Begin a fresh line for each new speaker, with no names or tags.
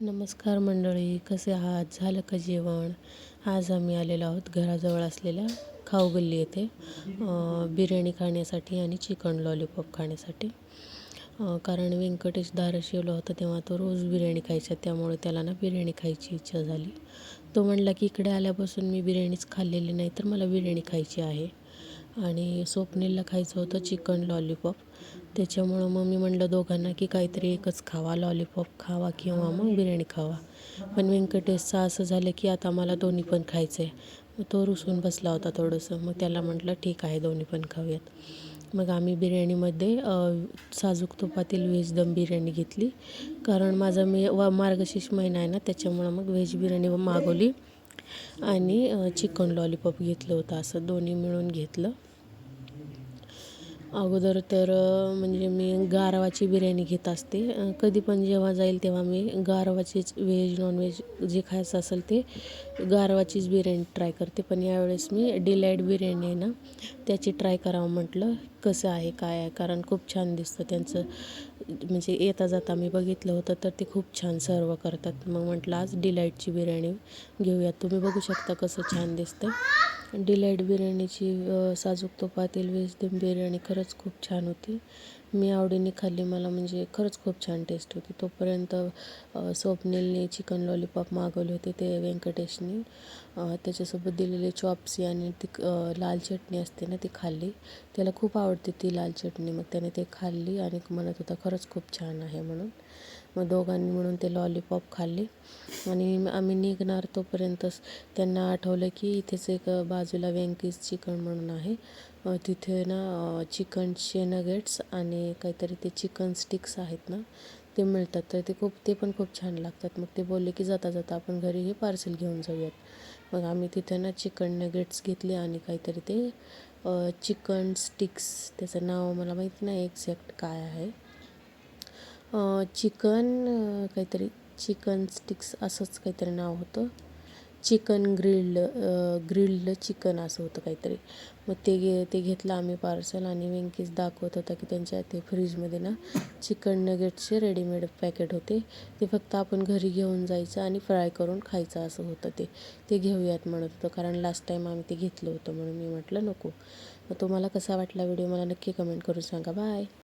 नमस्कार मंडळी, कसे आहात? झालं का जेवण? आज आम्ही आलेलो आहोत घराजवळ असलेल्या खाऊ गल्ली येथे बिर्याणी खाण्यासाठी आणि चिकन लॉलीपॉप खाण्यासाठी. कारण व्यंकटेश धाराशिवला होता तेव्हा तो रोज बिर्याणी खायचा, त्यामुळे त्याला ना बिर्याणी खायची इच्छा झाली. तो म्हणला की इकडे आल्यापासून मी बिर्याणीच खाल्लेली नाही, तर मला बिर्याणी खायची आहे. आणि स्वप्नीलला खायचं होतं चिकन लॉलीपॉप. त्याच्यामुळं मग मी म्हणलं दोघांना की काहीतरी एकच खावा, लॉलीपॉप खावा किंवा मग बिर्याणी खावा. पण व्यंकटेशचं असं झालं की आता मला दोन्ही पण खायचं आहे. मग तो रुसून बसला होता थोडंसं. मग त्याला म्हटलं ठीक आहे, दोन्ही पण खाऊयात. मग आम्ही बिर्याणीमध्ये साजूक तुपातील व्हेज दम बिर्याणी घेतली. कारण माझा मार्गशीर्ष महिना आहे ना, त्याच्यामुळं मग व्हेज बिर्याणी मागवली आणि चिकन लॉलीपॉप घेतलं होतं. असं दोन्ही मिळून घेतलं. अगोदर तर म्हणजे मी गारवाची बिर्याणी घेत असते. कधी पण जेव्हा जाईल तेव्हा मी गारवाचीच व्हेज नॉनव्हेज जे खायचं असेल ते गारवाचीच बिर्याणी ट्राय करते. पण यावेळेस मी डिलाईट बिर्याणी आहे ना, त्याची ट्राय करावं म्हटलं कसं आहे काय आहे. कारण खूप छान दिसतं त्यांचं, म्हणजे येता जाता मी बघितलं होतं तर ते खूप छान सर्व करतात. मग म्हटलं आज डिलाईटची बिर्याणी घेऊयात. तुम्ही बघू शकता कसं छान दिसतं. डिलाईट बिर्याणीची साजूक तुपातील व्हेज दम बिर्याणी खरंच खूप छान होती. मी आवडीने खाल्ली. मला म्हणजे खरंच खूप छान टेस्ट होती. तोपर्यंत स्वप्नीलने चिकन लॉलीपॉप मागवले होते, ते व्यंकटेशने त्याच्यासोबत दिलेले चॉप्सी आणि ती लाल चटणी असते ना, ती खाल्ली. त्याला खूप आवडते ती लाल चटणी. मग त्याने ते खाल्ली आणि म्हणत होता खरंच खूप छान आहे म्हणून. मग दोघांनी मिळून ते लॉलीपॉप खाल्ले आणि आम्ही निघणार तोपर्यंतच त्यांना आठवलं की इथेच एक बाजूला व्यंकीज चिकन म्हणून आहे. तिथे ना चिकनचे नगेट्स आणि काहीतरी ते चिकन स्टिक्स आहेत ना, ते मिळतात. तर ते पण खूप छान लागतात. मग ते बोलले की जाता जाता आपण घरी हे पार्सल घेऊन जाऊयात. मग आम्ही तिथे ना चिकन नगेट्स घेतले आणि काहीतरी ते चिकन स्टिक्स, त्याचं नाव मला माहीत नाही एक्झॅक्ट काय आहे. काहीतरी चिकन स्टिक्स असंच काहीतरी नाव होतं. चिकन ग्रिल्ड चिकन असं होतं काहीतरी. मग ते घेतलं आम्ही पार्सल. आणि व्यंकीच दाखवत होता की त्यांच्या ते फ्रीजमध्ये ना चिकन नगेट्सचे रेडीमेड पॅकेट होते. ते फक्त आपण घरी घेऊन जायचं आणि फ्राय करून खायचं असं होतं. ते घेऊयात म्हणत होतं, कारण लास्ट टाईम आम्ही ते घेतलं होतं म्हणून मी म्हटलं नको. मग तुम्हाला कसा वाटला व्हिडिओ मला नक्की कमेंट करून सांगा. बाय.